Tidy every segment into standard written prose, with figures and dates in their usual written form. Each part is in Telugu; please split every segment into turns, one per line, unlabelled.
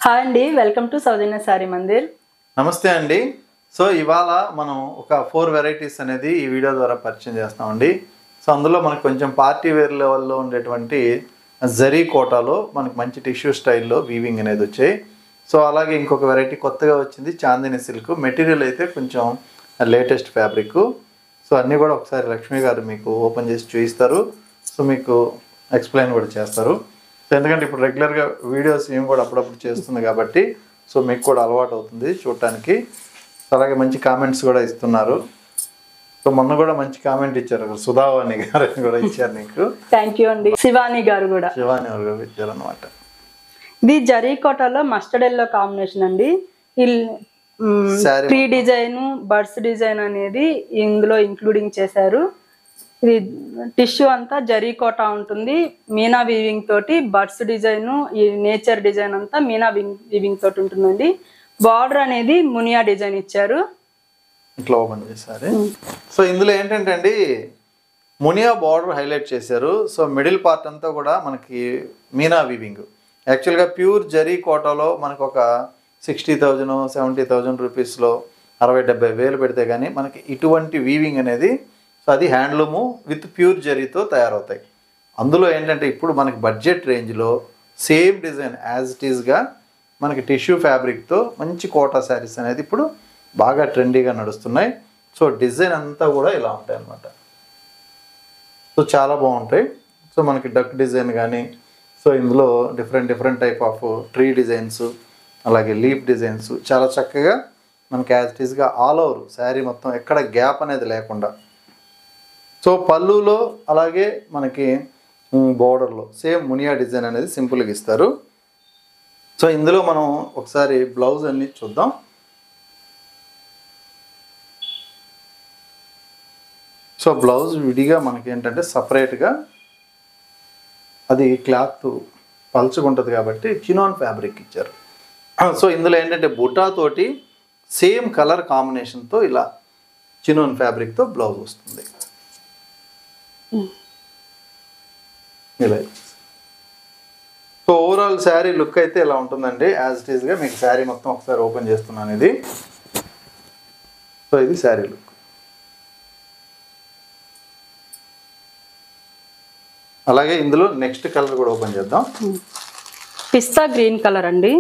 హాయ్ అండి, welcome to Soujanya sorry Mandir.
నమస్తే అండి. సో ఇవాళ మనం ఒక 4 వెరైటీస్ అనేది ఈ వీడియో ద్వారా పరిచయం చేస్తామండి. సో అందులో మనకు కొంచెం పార్టీ వేర్ లెవెల్లో ఉండేటువంటి జరీ కోటాలో మనకు మంచి టిష్యూ స్టైల్లో వీవింగ్ అనేది వచ్చాయి. సో అలాగే ఇంకొక వెరైటీ కొత్తగా వచ్చింది చాందిని సిల్క్. మెటీరియల్ అయితే కొంచెం లేటెస్ట్ ఫ్యాబ్రిక్. సో అన్నీ కూడా ఒకసారి లక్ష్మి గారు మీకు ఓపెన్ చేసి చూపిస్తారు. సో మీకు ఎక్స్ప్లెయిన్ కూడా చేస్తారు. సో ఎందుకంటే ఇప్పుడు రెగ్యులర్గా వీడియోస్ ఏమి కూడా అప్పుడప్పుడు చేస్తుంది కాబట్టి సో మీకు కూడా అలవాటు అవుతుంది చూడటానికి. అలాగే మంచి కామెంట్స్ కూడా ఇస్తున్నారు. సో మొన్న కూడా మంచి కామెంట్ ఇచ్చారు, సుధావాణి గారు కూడా ఇచ్చారు నీకు.
థ్యాంక్ యూ అండి. శివాని గారు కూడా
ఇచ్చారు అనమాట.
ఇది జరీ కోటాలో మస్టర్డ్ ఎల్లో కాంబినేషన్ అండి. ట్రీ డిజైన్, బర్డ్స్ డిజైన్ అనేది ఇందులో ఇంక్లూడింగ్ చేశారు. ఇది టిష్యూ అంతా జరీ కోటా ఉంటుంది. మీనా వీవింగ్ తోటి బర్డ్స్ డిజైన్, ఈ నేచర్ డిజైన్ అంతా మీనా వీవింగ్ తోటి ఉంటుందండి. బార్డర్ అనేది మునియా డిజైన్ ఇచ్చారు.
ఇట్లా ఓపెన్ చేశారు. సో ఇందులో ఏంటంటే అండి మునియా బార్డర్ హైలైట్ చేశారు. సో మిడిల్ పార్ట్ అంతా కూడా మనకి మీనా వీవింగ్. యాక్చువల్గా ప్యూర్ జరీ కోటాలో మనకు ఒక 60,000 70,000 రూపీస్లో 60-70 వేలు పెడితే కానీ మనకి ఇటువంటి వీవింగ్ అనేది సో అది హ్యాండ్లూము విత్ ప్యూర్ జరీతో తయారవుతాయి. అందులో ఏంటంటే ఇప్పుడు మనకి బడ్జెట్ రేంజ్లో సేమ్ డిజైన్ యాజ్ ఇట్ ఈస్గా మనకి టిష్యూ ఫ్యాబ్రిక్తో మంచి కోటా శారీస్ అనేది ఇప్పుడు బాగా ట్రెండీగా నడుస్తున్నాయి. సో డిజైన్ అంతా కూడా ఇలా ఉంటాయి అన్నమాట. సో చాలా బాగుంటాయి. సో మనకి డక్ డిజైన్ కానీ సో ఇందులో different type of tree designs, అలాగే లీఫ్ డిజైన్స్ చాలా చక్కగా మనకి యాజ్ ఇట్ ఈస్గా ఆల్ ఓవర్ శారీ మొత్తం ఎక్కడ గ్యాప్ అనేది లేకుండా. సో పళ్ళులో అలాగే మనకి బోర్డర్లో సేమ్ మునియా డిజైన్ అనేది సింపుల్గా ఇస్తారు. సో ఇందులో మనం ఒకసారి బ్లౌజ్ అన్ని చూద్దాం. సో బ్లౌజ్ విడిగా మనకి ఏంటంటే సపరేట్గా అది క్లాత్ పలుచుకుంటుంది కాబట్టి చినాన్ ఫ్యాబ్రిక్ ఇచ్చారు. సో ఇందులో ఏంటంటే బుటాతోటి సేమ్ కలర్ కాంబినేషన్తో ఇలా చినాన్ ఫ్యాబ్రిక్తో బ్లౌజ్ వస్తుంది. ఇలా సో ఓవరాల్ శారీ లుక్ అయితే ఇలా ఉంటుందండి. యాజ్ ఇట్ ఈస్గా మీకు శారీ మొత్తం ఒకసారి ఓపెన్ చేస్తున్నాను. ఇది సో ఇది శారీ లుక్. అలాగే ఇందులో నెక్స్ట్ కలర్ కూడా ఓపెన్ చేద్దాం.
పిస్తా గ్రీన్ కలర్ అండి.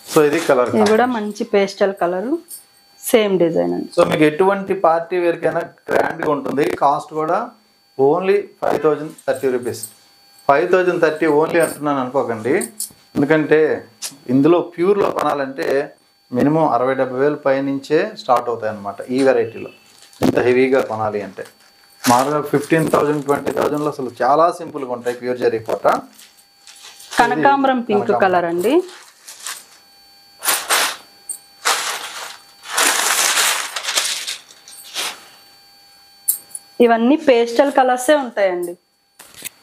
సో ఇది కలర్,
ఇది కూడా మంచి పేస్టల్ కలర్, సేమ్ డిజైన్ అండి.
సో మీకు ఎటువంటి పార్టీ వేర్కైనా గ్రాండ్గా ఉంటుంది. కాస్ట్ కూడా ఓన్లీ 5,030 రూపీస్. 5,030 ఓన్లీ అంటున్నాను అనుకోకండి. ఎందుకంటే ఇందులో ప్యూర్లో కొనాలంటే మినిమం 60-70 వేలు పైనుంచే స్టార్ట్ అవుతాయి అన్నమాట. ఈ వెరైటీలో ఇంత హెవీగా కొనాలి అంటే మామూలుగా 15,000 20,000లో అసలు చాలా సింపుల్గా ఉంటాయి ప్యూర్ జరీ కోట.
కనకాంబరం పింక్ కలర్ అండి. ఇవన్నీ పేస్టల్ కలర్సే ఉంటాయండి.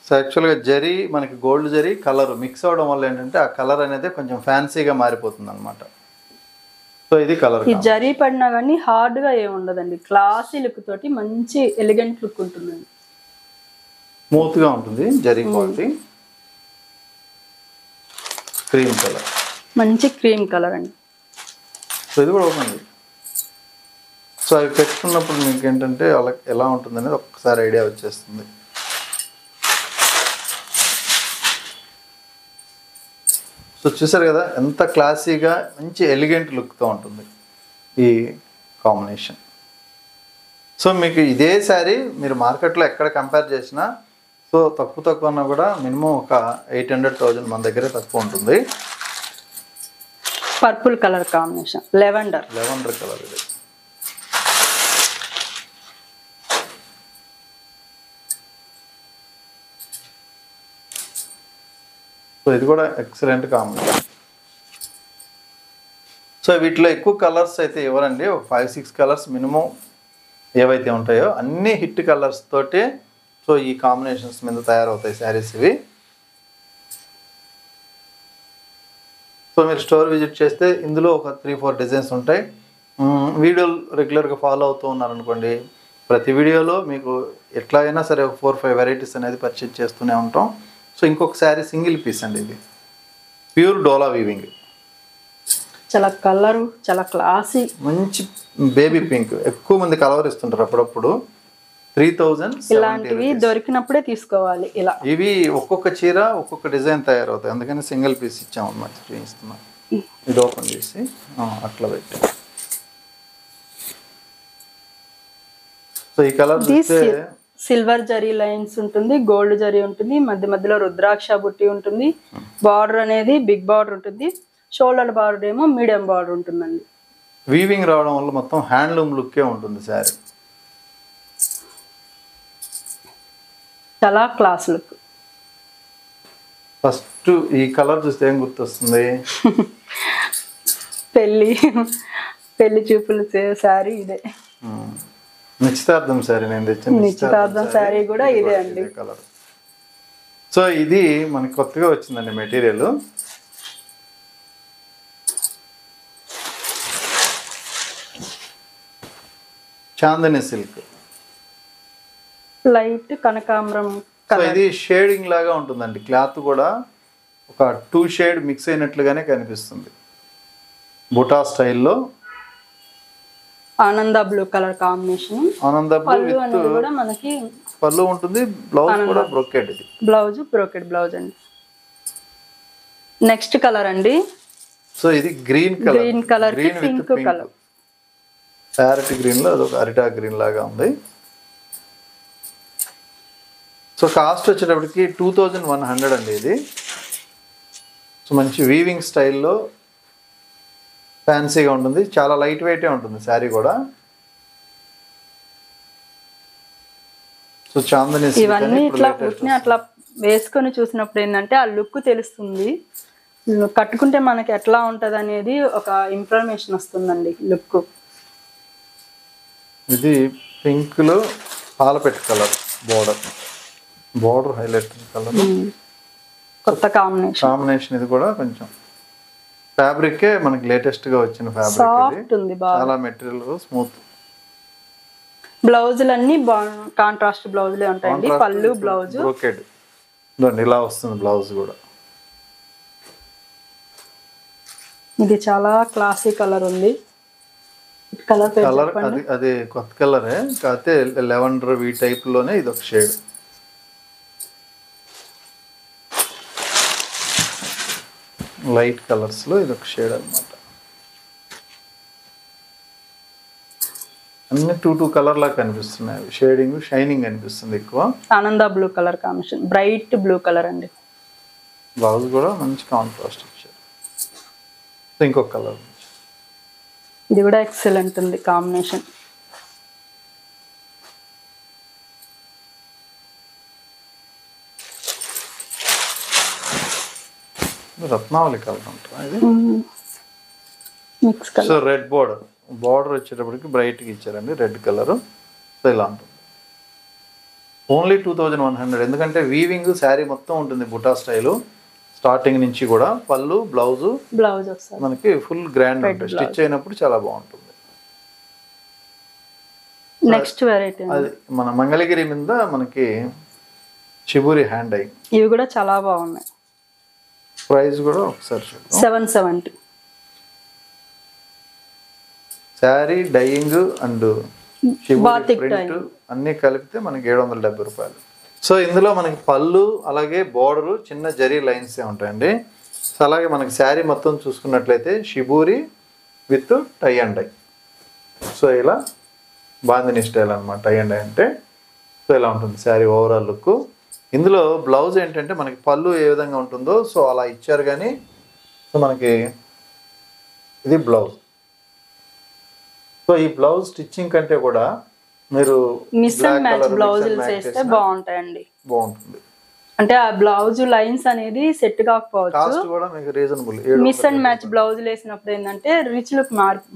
సో యాక్చువల్గా జరీ మనకి గోల్డ్ జరీ కలర్ మిక్స్ అవడం వల్ల ఏంటంటే ఆ కలర్ అనేది కొంచెం ఫ్యాన్సీగా మారిపోతుంది అనమాట. సో ఇది కలర్.
ఈ జరీ పడినా కానీ హార్డ్గా ఏమి ఉండదండి. క్లాసీ లుక్ తోటి మంచి ఎలిగెంట్ లుక్ ఉంటుందండి.
స్మూత్గా ఉంటుంది జరీ క్వాలిటీ. క్రీమ్ కలర్,
మంచి క్రీమ్ కలర్ అండి.
సో ఇది కూడా ఓపెన్. సో అవి పెట్టుకున్నప్పుడు మీకు ఏంటంటే అలా ఎలా ఉంటుంది అనేది ఒక్కసారి ఐడియా వచ్చేస్తుంది. సో చూసారు కదా ఎంత క్లాసీగా మంచి ఎలిగెంట్ లుక్తో ఉంటుంది ఈ కాంబినేషన్. సో మీకు ఇదే శారీ మీరు మార్కెట్లో ఎక్కడ కంపేర్ చేసినా సో తక్కువ ఉన్నా కూడా మినిమం ఒక 800,000 మన దగ్గరే తక్కువ ఉంటుంది.
Purple colour combination, lavender
colour ఇది. సో ఇది కూడా ఎక్సలెంట్ కాంబినేషన్. సో వీటిలో ఎక్కువ కలర్స్ అయితే ఇవ్వరండి. ఒక 5-6 కలర్స్ మినిమం ఏవైతే ఉంటాయో అన్ని హిట్ కలర్స్ తోటే సో ఈ కాంబినేషన్స్ మీద తయారవుతాయి శారీస్ ఇవి. సో మీరు స్టోర్ విజిట్ చేస్తే ఇందులో ఒక 3-4 డిజైన్స్ ఉంటాయి. వీడియోలు రెగ్యులర్గా ఫాలో అవుతూ ఉన్నారనుకోండి, ప్రతి వీడియోలో మీకు ఎట్లా అయినా సరే ఒక 4-5 వెరైటీస్ అనేది పర్చేజ్ చేస్తూనే ఉంటాం. సో ఇంకొక శారీ సింగిల్ పీస్ అండి, ఇది ప్యూర్ డోలా వీవింగ్,
చాలా కలరు, చాలా క్లాసీ,
మంచి బేబీ పింక్. ఎక్కువ మంది కలర్ ఇస్తుంటారు అప్పుడప్పుడు. 3000
ఇలాంటివి దొరికినప్పుడే తీసుకోవాలి. ఇలా
ఇవి ఒక్కొక్క చీర ఒక్కొక్క డిజైన్ తయారవుతాయి, అందుకని సింగిల్ పీస్ ఇచ్చామన్నమాట, చూపిస్తున్నాం. ఇది ఓపెన్ చేసి అట్లా పెట్టి, సో ఈ కలర్ చూస్తే
సిల్వర్ జరీ లైన్స్ ఉంటుంది, గోల్డ్ జరీ ఉంటుంది, మధ్య మధ్యలో రుద్రాక్ష బుట్టి ఉంటుంది. బార్డర్ అనేది బిగ్ బార్డర్ ఉంటుంది, షోల్డర్ బార్డర్ ఏమో మీడియం బార్డర్ ఉంటుందండి.
వీవింగ్ రావడం వల్ల మొత్తం హ్యాండ్లూమ్ లుక్కే ఉంటుంది శారీ.
చాలా క్లాస్ లుక్.
ఫస్ట్ ఈ కలర్ చూస్తే ఏం గుర్తొస్తుంది?
పెళ్లి చూపులు శారీ ఇదే.
నిశ్చితార్థం శారీ నేను తెచ్చిన
నిశ్చితార్థం శారీ కూడా ఇదే అండి
కలర్. సో ఇది మనకి కొత్తగా వచ్చిందండి మెటీరియల్. చాందని సిల్క్,
లైట్ కనకాంబరం.
సో ఇది షేడింగ్ లాగా ఉంటుందండి, క్లాత్ కూడా ఒక 2 షేడ్ మిక్స్ అయినట్లుగానే కనిపిస్తుంది. బుటా స్టైల్లో
ఆనంద బ్లూ కలర్ కాంబినేషన్.
ఆనంద బ్లూ విత్
కూడా మనకి
పళ్ళు ఉంటుంది, బ్లౌజ్ కూడా బ్రోకెడ్. ఇది
బ్లౌజ్ బ్రోకెడ్ బ్లౌజ్ అండి. నెక్స్ట్ కలర్ అండి,
సో ఇది green colour, green with
pink colour,
parrot green లో అదొక అరిటా గ్రీన్ లాగా ఉంది. సో కాస్ట్ వచ్చేటప్పటికి 2100 అండి ఇది. సో మంచి వీవింగ్ స్టైల్లో ఫ్యాన్సీగా ఉంటుంది, చాలా లైట్ వెయిటే ఉంటుంది శారీ కూడా. సో చాందని
ఇవన్నీ ఇట్లా అట్లా వేసుకొని చూసినప్పుడు ఏంటంటే ఆ లుక్ తెలుస్తుంది, కట్టుకుంటే మనకి ఎట్లా ఉంటది అనేది ఒక ఇన్ఫర్మేషన్ వస్తుందండి లుక్.
ఇది పింక్ లో పాలపెట్టు కలర్, బార్డర్ హైలైట్ కలర్,
కొత్త కాంబినేషన్.
ఇది కూడా కొంచెం ఫ్యాబ్రిక్ మనకి లేటెస్ట్ గా వచ్చిన ఫ్యాబ్రిక్, చాలా మెటీరియల్ స్మూత్.
బ్లౌజులన్నీ కాంట్రాస్ట్ బ్లౌజులే ఉంటాయండి, పళ్ళు బ్లౌజ్
బ్రోకెడ్ ఇలా వస్తుంది బ్లౌజ్ కూడా.
ఇది చాలా క్లాసీ కలర్ ఉంది. కలర్
అది కొత్త కలరే, కాకపోతే లెవెండర్ ఈ టైప్ లోనే ఇది ఒక షేడ్. లైట్ కలర్స్ లో ఇది ఒక షేడ్ అన్నమాట. అన్ని 2 కలర్ లాగా కనిపిస్తున్నాయి, షేడింగ్ షైనింగ్ అనిపిస్తుంది ఎక్కువ.
ఆనంద blue colour combination, bright blue colour అండి.
బ్లౌజ్ కూడా మంచి కాంట్రాస్ట్ ఇచ్చారు. ఇంకొక కలర్,
ఇది కూడా ఎక్సలెంట్ ఉంది కాంబినేషన్.
రత్నావళి కలర్ ఉంటుంది ఇది.
Mix colour.
So red border వచ్చేటప్పటికి బ్రైట్గా ఇచ్చారండి, రెడ్ కలర్. సో ఇలా ఉంటుంది. ఓన్లీ 2100, ఎందుకంటే వీవింగ్ శారీ మొత్తం ఉంటుంది బుటా స్టైలు, స్టార్టింగ్ నుంచి కూడా. పళ్ళు బ్లౌజ్ మనకి ఫుల్ గ్రాండ్ ఉంటుంది, స్టిచ్ అయినప్పుడు చాలా బాగుంటుంది.
నెక్స్ట్ వెరైటీ
అది మన మంగళగిరి మీద మనకి షిబూరి హ్యాండ్ ఐ,
ఇవి కూడా చాలా బాగున్నాయి.
ప్రైస్ కూడా ఒకసారి చూద్దాం.
770.
శారీ డైయింగ్ అండ్ ప్రింట్ అన్ని కలిపితే మనకి 770 రూపాయలు. సో ఇందులో మనకి పళ్ళు అలాగే బోర్డరు చిన్న జరీ లైన్స్ ఉంటాయండి. సో అలాగే మనకి శారీ మొత్తం చూసుకున్నట్లయితే shibori with tie and dye. So ఇలా బాందిని స్టైల్ అనమాట టై అండ్ డై అంటే. సో ఇలా ఉంటుంది శారీ ఓవరాల్ లుక్. ఇందులో బ్లౌజ్ ఏంటంటే మనకి పళ్ళు ఏ విధంగా ఉంటుందో సో అలా ఇచ్చారు, కానీ సో మనకి ఇది బ్లౌజ్. సో ఈ బ్లౌజ్ స్టిచ్చింగ్ కంటే కూడా మీరు
మిస్ అండ్ మ్యాచ్ బ్లౌజులు చేస్తే బాగుంటాయండి,
బాగుంటుంది.
అంటే ఆ బ్లౌజ్ లైన్స్ అనేది సెట్ కాకపోవచ్చు,
కాస్ట్ కూడా మీకు రీజనబుల్.
మిస్ అండ్ మ్యాచ్ బ్లౌజులు వేసినప్పుడు ఏంటంటే రిచ్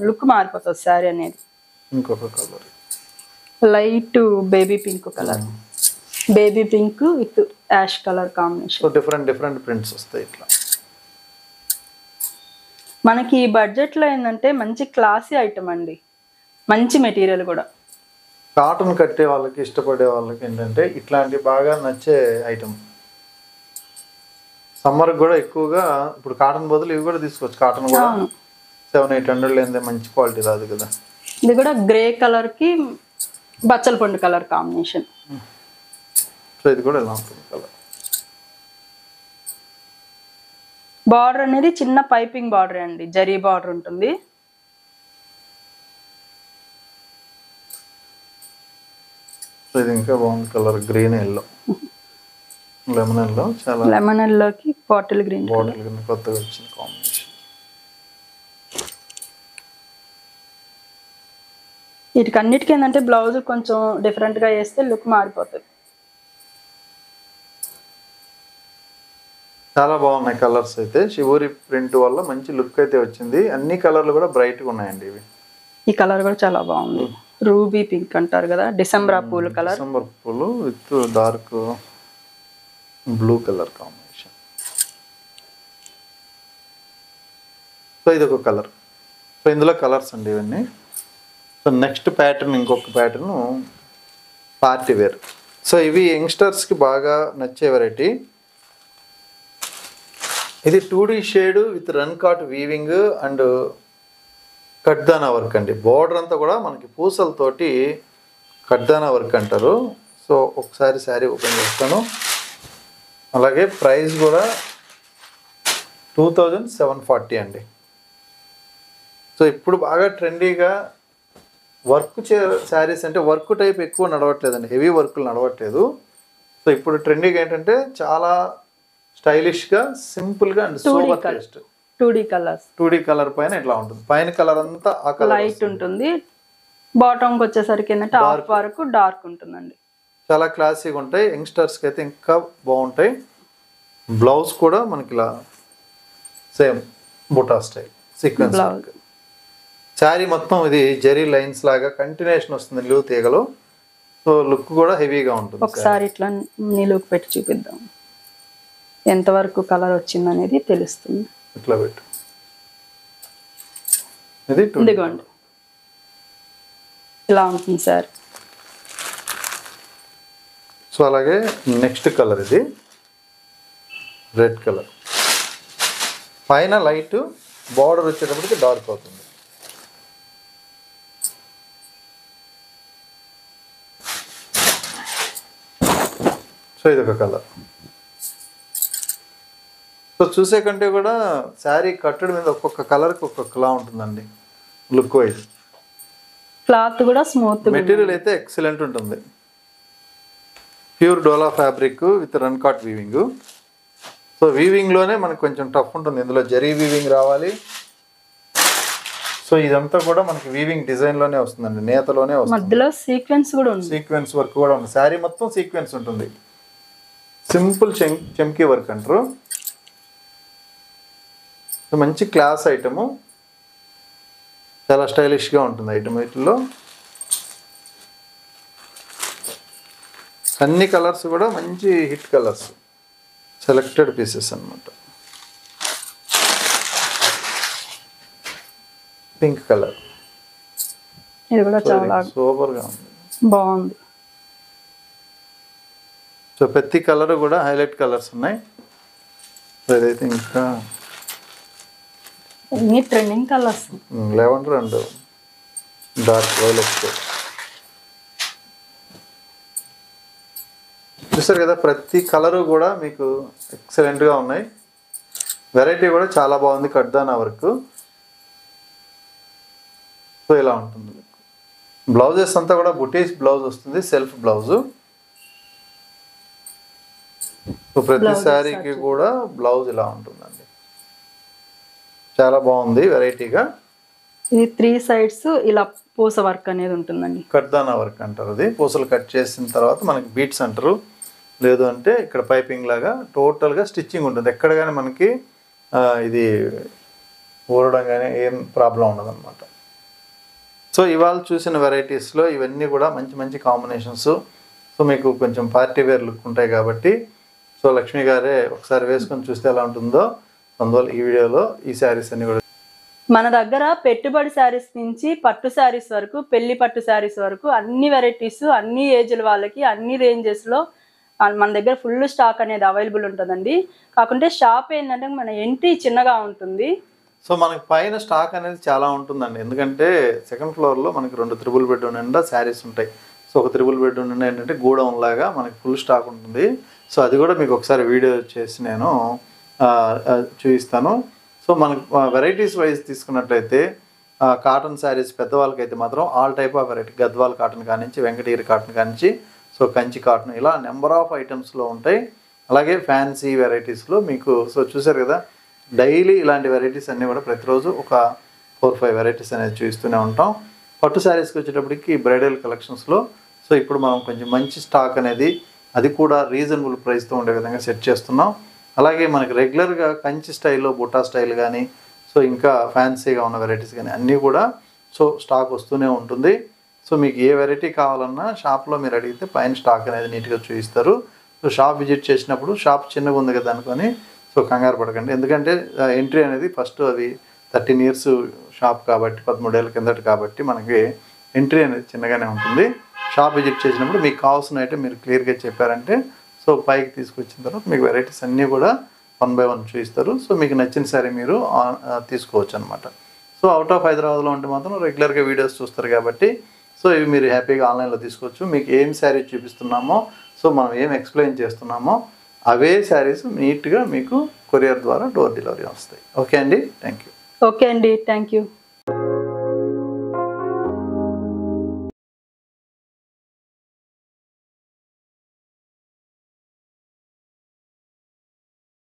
లుక్ మారిపోతుంది శారీ అనేది.
ఇంకొక colour
light baby pink colour, baby pink with ash colour combination.
So different prints వస్తాయి ఇట్లా.
మనకి ఈ బడ్జెట్లో ఏంటంటే మంచి క్లాసీ ఐటమ్ అండి, మంచి మెటీరియల్ కూడా.
కాటన్ కట్టే వాళ్ళకి ఇష్టపడే వాళ్ళకి ఏంటంటే ఇట్లాంటి బాగా నచ్చే ఐటమ్. సమ్మర్కి కూడా ఎక్కువగా ఇప్పుడు కాటన్ బదులు ఇవి కూడా తీసుకోవచ్చు. కాటన్ కూడా 700-800 లేదే మంచి క్వాలిటీ రాదు కదా.
ఇది కూడా గ్రే కలర్కి బచ్చల పండు కలర్ కాంబినేషన్.
సో ఇది కూడా ఎలా ఉంటుంది కలర్.
బార్డర్ అనేది చిన్న పైపింగ్ బార్డర్ అండి, జరీ బార్డర్ ఉంటుంది.
ఇది ఇంకా బాగుంది colour, green yellow, lemon yellow, చాలా
లెమన్ ఎల్లోకి బాటిల్ గ్రీన్,
బాటిల్ గ్రీన్ కొత్తగా వచ్చిన కాంబినేషన్.
వీటికి అన్నిటికీ ఏంటంటే బ్లౌజ్ కొంచెం డిఫరెంట్గా వేస్తే లుక్ మారిపోతుంది.
చాలా బాగున్నాయి కలర్స్ అయితే. షివోరి ప్రింట్ వల్ల మంచి లుక్ అయితే వచ్చింది. అన్ని కలర్లు కూడా బ్రైట్గా ఉన్నాయండి ఇవి.
ఈ కలర్ కూడా చాలా బాగుంది, రూబీ పింక్ అంటారు కదా, డిసెంబర్ పూలు కలర్.
డిసెంబర్ పూలు with dark blue colour combination. So ఇది ఒక కలర్. సో ఇందులో కలర్స్ అండి ఇవన్నీ. సో నెక్స్ట్ ప్యాటర్న్, ఇంకొక ప్యాటర్న్ పార్టీ వేర్. సో ఇవి యంగ్స్టర్స్కి బాగా నచ్చే వెరైటీ. ఇది 2D shade with run cut weaving and కడ్దానా వర్క్ అండి. బోర్డర్ అంతా కూడా మనకి పూసలతోటి కడ్దానా వర్క్ అంటారు. సో ఒకసారి శారీ ఓపెన్ చేస్తాను. అలాగే ప్రైస్ కూడా 2740 అండి. సో ఇప్పుడు బాగా ట్రెండీగా వర్క్ శారీస్ అంటే వర్క్ టైప్ ఎక్కువ నడవట్లేదండి, హెవీ వర్క్లు నడవట్లేదు. సో ఇప్పుడు ట్రెండీగా ఏంటంటే చాలా స్టైలిష్గా, సింపుల్గా and super taste.
2D colours,
2D colour పైన ఇట్లా ఉంటుంది. పైన కలర్ అంతా ఆ కలర్
లైట్ ఉంటుంది, బాటమ్కి వచ్చేసరికి ఏంటంటే హాఫ్ వరకు డార్క్ ఉంటుందండి.
చాలా క్లాసీగా ఉంటాయి. యంగ్స్టర్స్కి అయితే ఇంకా బాగుంటాయి. బ్లౌజ్ కూడా మనకి ఇలా same buta style sequence work. Sari మొత్తం ఇది జెరీ లైన్స్ లాగా కంటిన్యూషన్ వస్తుంది నిలువు తీగలు. సో లుక్ కూడా హెవీగా ఉంటుంది.
ఒకసారి ఇట్లా నిలువుకి పెట్టి చూపిద్దాం, ఎంతవరకు కలర్ వచ్చింది అనేది తెలుస్తుంది.
ఇట్లా పెట్టు, ఇది
ఇదిగోండి ఇలా ఉంటుంది సార్.
సో అలాగే నెక్స్ట్ కలర్ ఇది రెడ్ కలర్. పైన లైట్, బార్డర్ వచ్చేటప్పటికి డార్క్ అవుతుంది. సో ఇదొక కలర్. సో చూసే కంటే కూడా శారీ కట్టడి మీద ఒక్కొక్క కలర్కి ఒక్కొక్కలా ఉంటుందండి లుక్ వైజ్.
క్లాత్ కూడా స్మూత్,
మెటీరియల్ అయితే ఎక్సలెంట్ ఉంటుంది. Pure dola fabric with run cut weaving. So వీవింగ్లోనే మనకు కొంచెం టఫ్ ఉంటుంది, ఇందులో జరీ వీవింగ్ రావాలి. సో ఇదంతా కూడా మనకి వీవింగ్ డిజైన్లోనే వస్తుందండి, నేతలోనే వస్తుంది.
మధ్యలో సీక్వెన్స్ కూడా ఉంది,
సీక్వెన్స్ వర్క్ కూడా ఉంది. శారీ మొత్తం సీక్వెన్స్ ఉంటుంది. సింపుల్ చెంకీ వర్క్ అంటారు. మంచి క్లాస్ ఐటము, చాలా స్టైలిష్గా ఉంటుంది ఐటమ్. వీటిలో అన్ని కలర్స్ కూడా మంచి హిట్ కలర్స్, సెలెక్టెడ్ పీసెస్ అన్నమాట. పింక్ కలర్,
ఇది కూడా చాలా
సూపర్గా ఉంది,
బాగుంది.
సో ప్రతి కలర్ కూడా హైలైట్ కలర్స్ ఉన్నాయి. అదైతే ఇంకా
అన్ని trending colours,
lavender and dark violet. చూసారు కదా, ప్రతి కలరు కూడా మీకు ఎక్సలెంట్గా ఉన్నాయి. వెరైటీ కూడా చాలా బాగుంది, కడ్దానా వర్క్. సో ఇలా ఉంటుంది. బ్లౌజెస్ అంతా కూడా బుటీస్ బ్లౌజ్ వస్తుంది, సెల్ఫ్ బ్లౌజు. సో ప్రతి శారీకి కూడా బ్లౌజ్ ఇలా ఉంటుందండి. చాలా బాగుంది వెరైటీగా.
ఇది 3 sides ఇలా పూస వర్క్ అనేది ఉంటుందండి,
కడ్దానా వర్క్ అంటారు. అది పూసలు కట్ చేసిన తర్వాత మనకి బీట్స్ అంటారు, లేదు అంటే ఇక్కడ పైపింగ్ లాగా టోటల్గా స్టిచ్చింగ్ ఉంటుంది. ఎక్కడ కానీ మనకి ఇది ఊరడం కానీ ఏం ప్రాబ్లం ఉండదు అనమాట. సో ఇవాళ చూసిన వెరైటీస్లో ఇవన్నీ కూడా మంచి మంచి కాంబినేషన్స్. సో మీకు కొంచెం పార్టీ వేర్ లుక్ ఉంటాయి కాబట్టి సో లక్ష్మి గారే ఒకసారి వేసుకొని చూస్తే ఎలా ఉంటుందో అందువల్ల ఈ వీడియోలో ఈ శారీస్ అన్ని కూడా
మన దగ్గర పెట్టుబడి శారీస్ నుంచి పట్టు శారీస్ వరకు, పెళ్లి పట్టు శారీస్ వరకు అన్ని వెరైటీస్, అన్ని ఏజ్ల వాళ్ళకి, అన్ని రేంజెస్లో మన దగ్గర ఫుల్ స్టాక్ అనేది అవైలబుల్ ఉంటుందండి. కాకుంటే షాప్ ఏంటంటే మన ఎంట్రీ చిన్నగా ఉంటుంది.
సో మనకి పైన స్టాక్ అనేది చాలా ఉంటుందండి. ఎందుకంటే సెకండ్ ఫ్లోర్లో మనకి 2 త్రిబుల్ బెడ్రూమ్ నిండా శారీస్ ఉంటాయి. సో ఒక త్రిబుల్ బెడ్రూమ్ నిండా ఏంటంటే గూడౌన్ లాగా మనకి ఫుల్ స్టాక్ ఉంటుంది. సో అది కూడా మీకు ఒకసారి వీడియో చేసి నేను చూపిస్తాను. సో మనకి వెరైటీస్ వైజ్ తీసుకున్నట్లయితే కాటన్ శారీస్ పెద్దవాళ్ళకైతే మాత్రం all type of variety, Gadwal cotton కానించి, వెంకటగిరి కాటన్ కానించి, సో కంచి కాటన్, ఇలా నెంబర్ ఆఫ్ ఐటమ్స్లో ఉంటాయి. అలాగే ఫ్యాన్సీ వెరైటీస్లో మీకు సో చూసారు కదా, డైలీ ఇలాంటి వెరైటీస్ అన్నీ కూడా ప్రతిరోజు ఒక 4-5 వెరైటీస్ అనేది చూస్తూనే ఉంటాం. పట్టు శారీస్కి వచ్చేటప్పటికి బ్రైడల్ కలెక్షన్స్లో సో ఇప్పుడు మనం కొంచెం మంచి స్టాక్ అనేది, అది కూడా రీజనబుల్ ప్రైస్తో ఉండే విధంగా సెట్ చేస్తున్నాం. అలాగే మనకి రెగ్యులర్గా కంచి స్టైల్లో బుట్టా స్టైల్ కానీ, సో ఇంకా ఫ్యాన్సీగా ఉన్న వెరైటీస్ కానీ అన్నీ కూడా సో స్టాక్ వస్తూనే ఉంటుంది. సో మీకు ఏ వెరైటీ కావాలన్నా షాప్లో మీరు అడిగితే పైన స్టాక్ అనేది నీట్గా చూపిస్తారు. సో షాప్ విజిట్ చేసినప్పుడు షాప్ చిన్నగా ఉంది కదా అనుకొని సో కంగారు పడకండి. ఎందుకంటే ఎంట్రీ అనేది ఫస్ట్ అది 13 ఇయర్స్ షాప్ కాబట్టి, 13 ఏళ్ళ కిందటి కాబట్టి మనకి ఎంట్రీ అనేది చిన్నగానే ఉంటుంది. షాప్ విజిట్ చేసినప్పుడు మీకు కావాల్సిన ఐటమ్ మీరు క్లియర్గా చెప్పారంటే సో పైకి తీసుకొచ్చిన తర్వాత మీకు వెరైటీస్ అన్నీ కూడా 1 by 1 చూపిస్తారు. సో మీకు నచ్చిన సారీ మీరు తీసుకోవచ్చు అనమాట. సో అవుట్ ఆఫ్ హైదరాబాద్లో ఉంటే మాత్రం రెగ్యులర్గా వీడియోస్ చూస్తారు కాబట్టి సో ఇవి మీరు హ్యాపీగా ఆన్లైన్లో తీసుకోవచ్చు. మీకు ఏం శారీ చూపిస్తున్నామో, సో మనం ఏం ఎక్స్ప్లెయిన్ చేస్తున్నామో అవే శారీస్ నీట్గా మీకు కొరియర్ ద్వారా డోర్ డెలివరీ వస్తాయి. ఓకే అండి, థ్యాంక్ యూ.
ఓకే అండి, థ్యాంక్ యూ.